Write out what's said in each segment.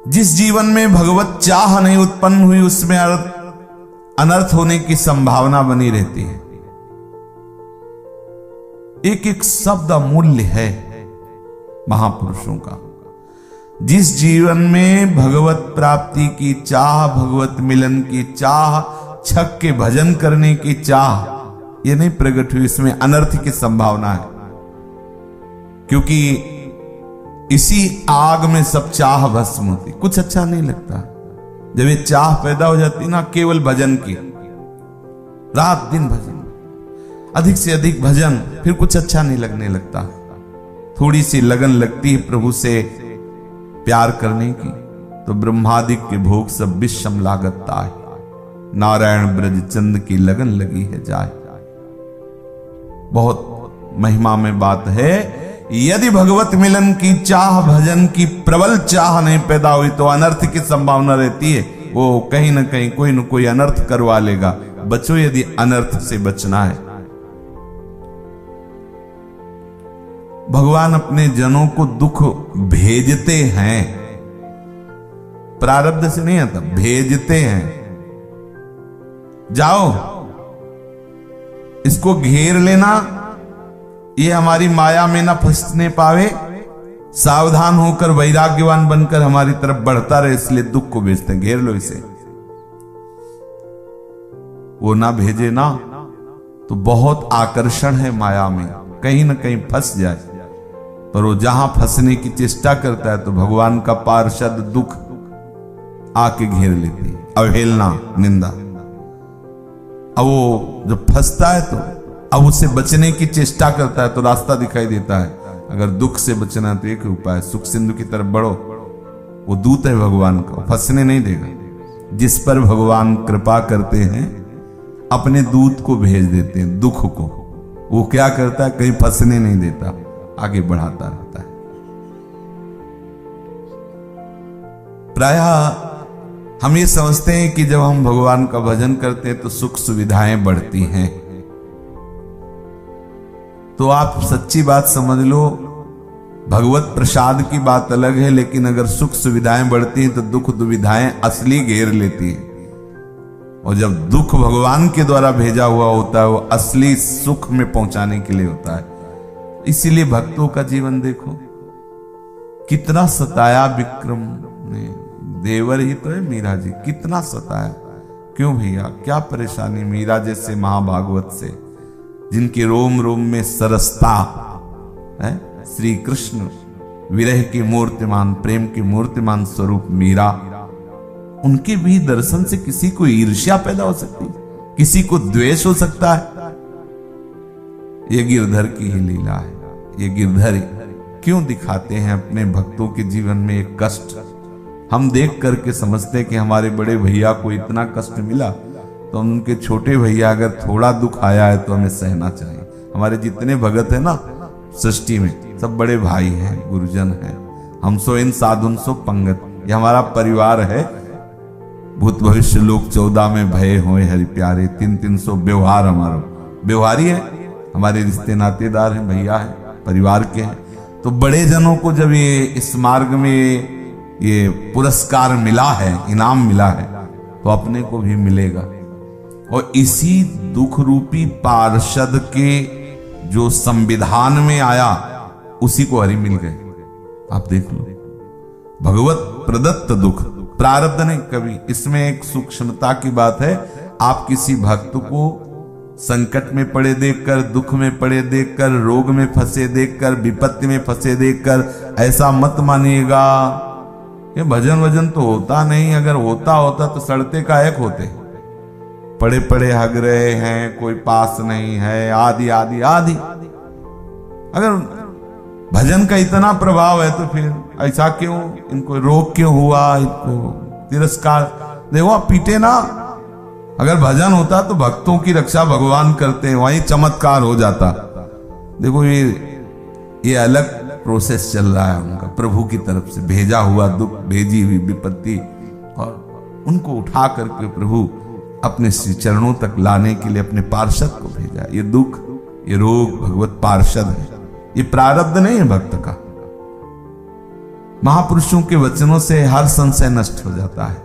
जिस जीवन में भगवत चाह नहीं उत्पन्न हुई उसमें अनर्थ होने की संभावना बनी रहती है। एक एक शब्द अमूल्य है महापुरुषों का। जिस जीवन में भगवत प्राप्ति की चाह, भगवत मिलन की चाह, छक के भजन करने की चाह ये नहीं प्रकट हुई, इसमें अनर्थ की संभावना है। क्योंकि इसी आग में सब चाह भस्म होती, कुछ अच्छा नहीं लगता। जब ये चाह पैदा हो जाती ना केवल भजन की, रात दिन भजन, अधिक से अधिक भजन, फिर कुछ अच्छा नहीं लगने लगता। थोड़ी सी लगन लगती है प्रभु से प्यार करने की तो ब्रह्मादिक के भोग सब विषम लागता है। नारायण ब्रज चंद की लगन लगी है जाए। बहुत महिमा में बात है। यदि भगवत मिलन की चाह, भजन की प्रबल चाह नहीं पैदा हुई तो अनर्थ की संभावना रहती है। वो कहीं ना कहीं कोई न कोई अनर्थ करवा लेगा। बचो यदि अनर्थ से बचना है। भगवान अपने जनों को दुख भेजते हैं, प्रारब्ध से नहीं आता, भेजते हैं। जाओ इसको घेर लेना, ये हमारी माया में ना फंसने पावे, सावधान होकर वैराग्यवान बनकर हमारी तरफ बढ़ता रहे, इसलिए दुख को भेजते हैं। घेर लो इसे। वो ना भेजे ना तो बहुत आकर्षण है माया में, कहीं ना कहीं फंस जाए। पर वो जहां फंसने की चेष्टा करता है तो भगवान का पार्षद दुख आके घेर लेती है, अवहेलना, निंदा। अब वो जब फंसता है तो अब उससे बचने की चेष्टा करता है तो रास्ता दिखाई देता है। अगर दुख से बचना है तो एक उपाय है, सुख सिंधु की तरफ बढ़ो। वो दूत है भगवान का, फंसने नहीं देगा। जिस पर भगवान कृपा करते हैं अपने दूत को भेज देते हैं दुख को। वो क्या करता है, कहीं फंसने नहीं देता, आगे बढ़ाता रहता है। प्रायः हम ये समझते हैं कि जब हम भगवान का भजन करते हैं तो सुख सुविधाएं बढ़ती हैं। तो आप सच्ची बात समझ लो, भगवत प्रसाद की बात अलग है, लेकिन अगर सुख सुविधाएं बढ़ती हैं तो दुख दुविधाएं असली घेर लेती हैं। और जब दुख भगवान के द्वारा भेजा हुआ होता है वो असली सुख में पहुंचाने के लिए होता है। इसीलिए भक्तों का जीवन देखो कितना सताया विक्रम ने, देवर ही तो है मीरा जी, कितना सताया। क्यों भैया, क्या परेशानी मीरा जैसे महाभागवत से, जिनके रोम रोम में सरसता है श्री कृष्ण, विरह की मूर्तिमान, प्रेम की मूर्तिमान स्वरूप मीरा। उनके भी दर्शन से किसी को ईर्ष्या पैदा हो सकती है, किसी को द्वेष हो सकता है। ये गिरधर की ही लीला है। ये गिरधर क्यों दिखाते हैं अपने भक्तों के जीवन में एक कष्ट। हम देख करके समझते हैं कि हमारे बड़े भैया को इतना कष्ट मिला तो उनके छोटे भैया अगर थोड़ा दुख आया है तो हमें सहना चाहिए। हमारे जितने भगत है ना सृष्टि में, सब बड़े भाई हैं, गुरुजन हैं। हम सो इन साधुन सो पंगत, ये हमारा परिवार है। भूत भविष्य लोक 14 में भय होए हरि प्यारे, 300 व्यवहार हमारा व्यवहारी है, हमारे रिश्ते नातेदार हैं, भैया हैं, परिवार के हैं। तो बड़े जनों को जब ये इस मार्ग में ये पुरस्कार मिला है, इनाम मिला है, तो अपने को भी मिलेगा। और इसी दुख रूपी पार्षद के जो संविधान में आया उसी को हरि मिल गए। आप देख लो, भगवत प्रदत्त दुख, प्रारब्ध नहीं कभी। इसमें एक सूक्ष्मता की बात है। आप किसी भक्त को संकट में पड़े देखकर, दुख में पड़े देखकर, रोग में फंसे देखकर, विपत्ति में फंसे देखकर ऐसा मत मानिएगा ये भजन वजन तो होता नहीं। अगर होता होता तो सड़ते का एक होते, पड़े पड़े हग रहे हैं, कोई पास नहीं है, आदि आदि आदि। अगर भजन का इतना प्रभाव है तो फिर ऐसा क्यों, इनको रोग क्यों हुआ, इनको तिरस्कार, देखो आप पीटे ना। अगर भजन होता तो भक्तों की रक्षा भगवान करते हैं, वहीं चमत्कार हो जाता। देखो ये अलग प्रोसेस चल रहा है उनका, प्रभु की तरफ से भेजा हुआ दुख, भेजी हुई विपत्ति, और उनको उठा करके प्रभु अपने श्री चरणों तक लाने के लिए अपने पार्षद को भेजा। ये दुख, ये रोग भगवत पार्षद है, ये प्रारब्ध नहीं है भक्त का। महापुरुषों के वचनों से हर संशय नष्ट हो जाता है।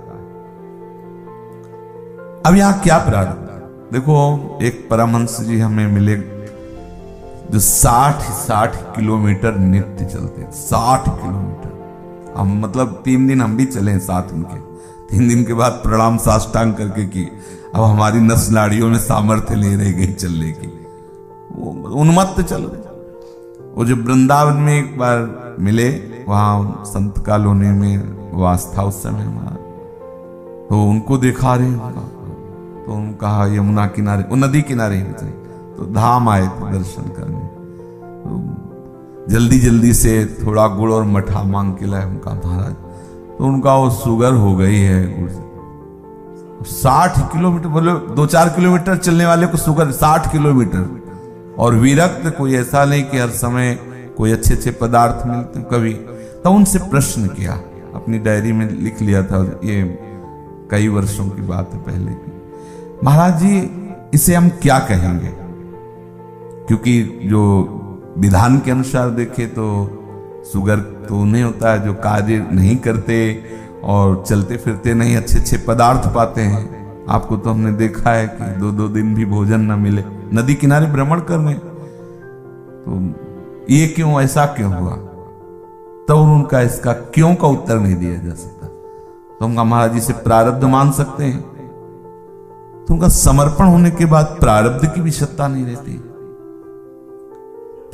अब यहां क्या प्रारब्ध? देखो, एक परमहंस जी हमें मिले जो 60 किलोमीटर नित्य चलते, 60 किलोमीटर। हम मतलब 3 दिन हम भी चले साथ उनके, 3 दिन के बाद प्रणाम साष्टांग करके कि अब हमारी नस नाड़ियों में सामर्थ्य ले रह गई चलने की, वो उन्मत्त चल रहे। वो जो वृंदावन में एक बार मिले, वहां संत कॉलोनी में वास था उस समय हमारा, तो उनको दिखा रहे उनका, तो उन्होंने कहा यमुना किनारे, वो नदी किनारे ही थे, तो धाम आए थे दर्शन करने, तो जल्दी जल्दी से थोड़ा गुड़ और मठा मांग के लाए उनका महाराज। तो उनका वो शुगर हो गई है गुड़ से। 60 किलोमीटर, बोले 2-4 किलोमीटर चलने वाले को शुगर 60 किलोमीटर, और विरक्त कोई ऐसा नहीं कि हर समय कोई अच्छे अच्छे पदार्थ मिलते कभी। तो उनसे प्रश्न किया, अपनी डायरी में लिख लिया था, ये कई वर्षों की बात है पहले की, महाराज जी इसे हम क्या कहेंगे? क्योंकि जो विधान के अनुसार देखे तो शुगर तो उन्हें होता है जो कार्य नहीं करते और चलते फिरते नहीं अच्छे अच्छे पदार्थ पाते हैं। आपको तो हमने देखा है कि 2-2 दिन भी भोजन न मिले, नदी किनारे भ्रमण करने, तो ये क्यों, ऐसा क्यों हुआ? तो उनका इसका क्यों का उत्तर नहीं दिया जा सकता। तो उनका महाराज जी से प्रारब्ध मान सकते हैं, तो उनका समर्पण होने के बाद प्रारब्ध की भी सत्ता नहीं रहती।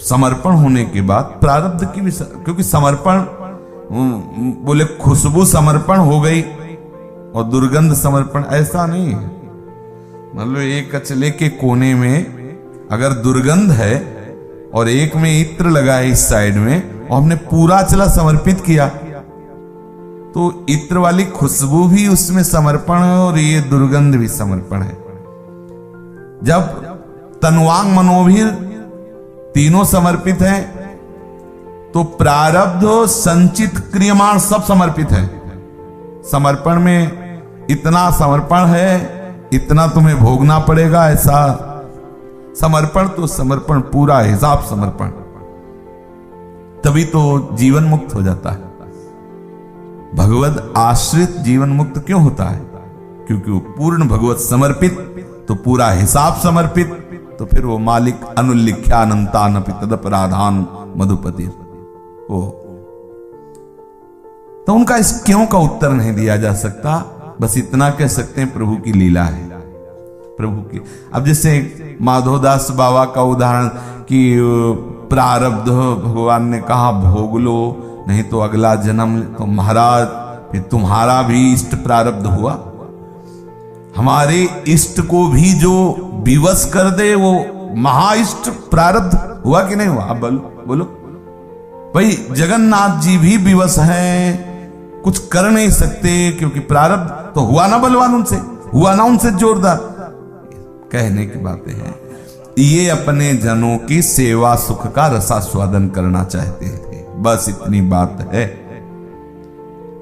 समर्पण होने के बाद प्रारब्ध की भी, क्योंकि समर्पण बोले खुशबू समर्पण हो गई और दुर्गंध समर्पण, ऐसा नहीं है। मतलब एक कचले के कोने में अगर दुर्गंध है और एक में इत्र लगा है इस साइड में, और हमने पूरा चला समर्पित किया, तो इत्र वाली खुशबू भी उसमें समर्पण है और ये दुर्गंध भी समर्पण है। जब तन्वांग मनोभीर तीनों समर्पित हैं, तो प्रारब्ध संचित क्रियमाण सब समर्पित है। समर्पण में इतना समर्पण है, इतना तुम्हें भोगना पड़ेगा, ऐसा समर्पण, तो समर्पण पूरा हिसाब समर्पण, तभी तो जीवन मुक्त हो जाता है। भगवत आश्रित जीवन मुक्त क्यों होता है? क्योंकि वो पूर्ण भगवत समर्पित, तो पूरा हिसाब समर्पित, तो फिर वो मालिक अनुल्लिख्यानंतानपि तदपराधान मधुपति। वो तो उनका इस क्यों का उत्तर नहीं दिया जा सकता, बस इतना कह सकते हैं प्रभु की लीला है, प्रभु की। अब जैसे माधोदास बाबा का उदाहरण कि प्रारब्ध भगवान ने कहा भोग लो, नहीं तो अगला जन्म, तो महाराज फिर तुम्हारा भी इष्ट प्रारब्ध हुआ। हमारे इष्ट को भी जो विवश कर दे वो महाइष्ट प्रारब्ध हुआ कि नहीं हुआ? अब बोलो भाई, जगन्नाथ जी भी विवश हैं, कुछ कर नहीं सकते क्योंकि प्रारब्ध तो हुआ ना बलवान उनसे, हुआ ना उनसे जोरदार। कहने की बातें हैं, ये अपने जनों की सेवा सुख का रसास्वादन करना चाहते थे, बस इतनी बात है।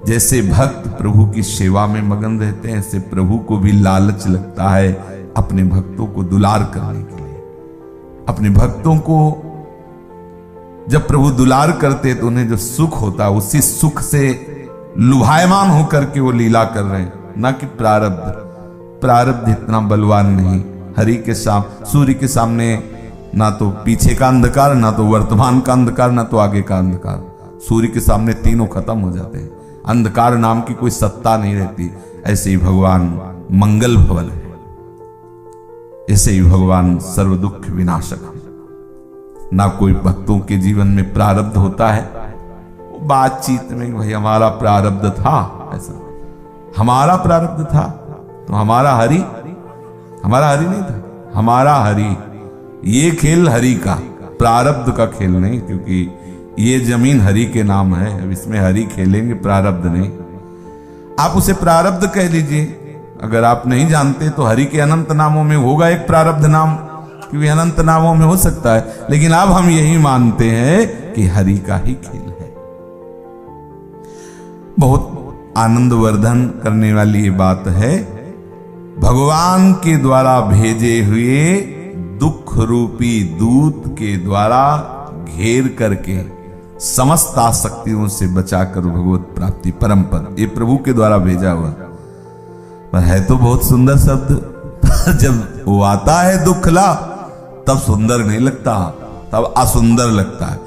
जैसे भक्त प्रभु की सेवा में मगन रहते हैं, ऐसे प्रभु को भी लालच लगता है अपने भक्तों को दुलार करने के लिए। अपने भक्तों को जब प्रभु दुलार करते तो उन्हें जो सुख होता है, उसी सुख से लुभायमान होकर के वो लीला कर रहे हैं, ना कि प्रारब्ध। प्रारब्ध इतना बलवान नहीं। हरि के सामने, सूर्य के सामने ना तो पीछे का अंधकार, ना तो वर्तमान का अंधकार, ना तो आगे का अंधकार। सूर्य के सामने तीनों खत्म हो जाते हैं, अंधकार नाम की कोई सत्ता नहीं रहती। ऐसे ही भगवान मंगल भवन है, ऐसे ही भगवान सर्व दुख विनाशक है। ना कोई भक्तों के जीवन में प्रारब्ध होता है, बातचीत में भाई हमारा प्रारब्ध था, ऐसा हमारा प्रारब्ध था, तो हमारा हरि नहीं था, हमारा हरि। ये खेल हरि का, प्रारब्ध का खेल नहीं, क्योंकि ये जमीन हरि के नाम है, अब इसमें हरि खेलेंगे, प्रारब्ध नहीं। आप उसे प्रारब्ध कह लीजिए, अगर आप नहीं जानते तो हरि के अनंत नामों में होगा एक प्रारब्ध नाम, क्योंकि अनंत नामों में हो सकता है, लेकिन अब हम यही मानते हैं कि हरि का ही खेल है। बहुत आनंदवर्धन करने वाली ये बात है। भगवान के द्वारा भेजे हुए दुख रूपी दूत के द्वारा घेर करके समस्त आसक्तियों से बचाकर भगवत प्राप्ति परम पद, ये प्रभु के द्वारा भेजा हुआ। पर है तो बहुत सुंदर शब्द। जब वो आता है दुख ला, तब सुंदर नहीं लगता, तब असुंदर लगता है।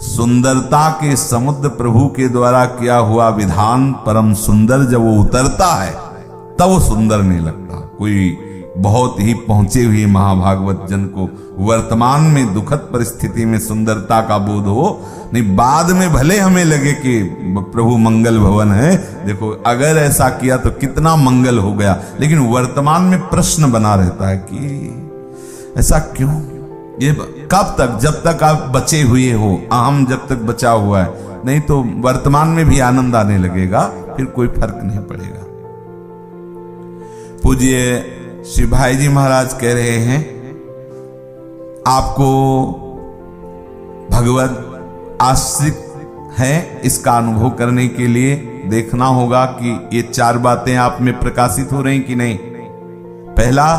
सुंदरता के समुद्र प्रभु के द्वारा किया हुआ विधान परम सुंदर जब वो उतरता है, तब वो सुंदर नहीं लगता। कोई बहुत ही पहुंचे हुए महाभागवत जन को वर्तमान में दुखद परिस्थिति में सुंदरता का बोध हो, नहीं बाद में भले हमें लगे कि प्रभु मंगल भवन है, देखो अगर ऐसा किया तो कितना मंगल हो गया, लेकिन वर्तमान में प्रश्न बना रहता है कि ऐसा क्यों, ये कब तक, जब तक आप बचे हुए हो, अहम जब तक बचा हुआ है, नहीं तो वर्तमान में भी आनंद आने लगेगा, फिर कोई फर्क नहीं पड़ेगा। पूज्य श्री भाई जी महाराज कह रहे हैं, आपको भगवत आश्रित है इसका अनुभव करने के लिए देखना होगा कि ये 4 बातें आप में प्रकाशित हो रही कि नहीं। पहला,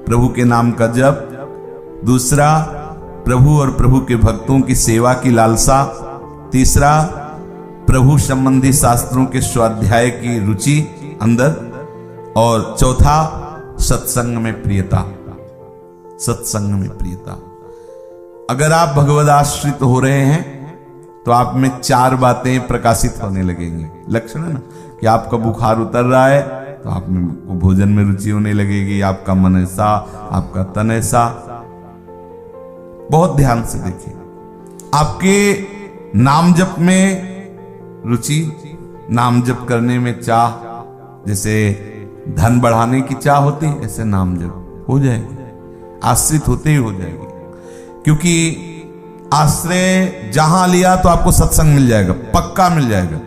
प्रभु के नाम का जप। दूसरा, प्रभु और प्रभु के भक्तों की सेवा की लालसा। तीसरा, प्रभु संबंधी शास्त्रों के स्वाध्याय की रुचि अंदर। और चौथा, सत्संग में प्रियता। सत्संग में प्रियता। अगर आप भगवद आश्रित हो रहे हैं तो आप में 4 बातें प्रकाशित होने लगेंगी। लक्षण है ना कि आपका बुखार उतर रहा है तो आप में भोजन में रुचि होने लगेगी, आपका मन ऐसा, आपका तन ऐसा। बहुत ध्यान से देखिए, आपके नाम जप में रुचि, नाम जप करने में चाह, जैसे धन बढ़ाने की चाह होती, ऐसे नाम जप हो जाएगी, आश्रित होते ही हो जाएगी। क्योंकि आश्रय जहां लिया तो आपको सत्संग मिल जाएगा, पक्का मिल जाएगा।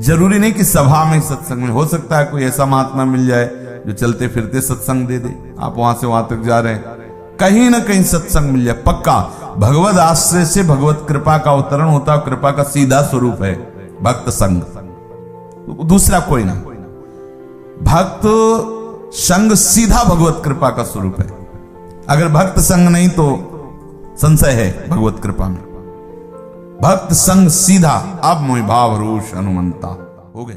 जरूरी नहीं कि सभा में सत्संग में, हो सकता है कोई ऐसा महात्मा मिल जाए जो चलते फिरते सत्संग दे दे, आप वहां से वहां तक जा रहे हैं, कहीं ना कहीं सत्संग मिल जाए पक्का। भगवत आश्रय से भगवत कृपा का अवतरण होता है, कृपा का सीधा स्वरूप है भक्त संग, दूसरा कोई ना। भक्त संग सीधा भगवत कृपा का स्वरूप है। अगर भक्त संग नहीं तो संशय है भगवत कृपा में। भक्त संग सीधा, अब मोहि भाव रोष हनुमंता हो गया।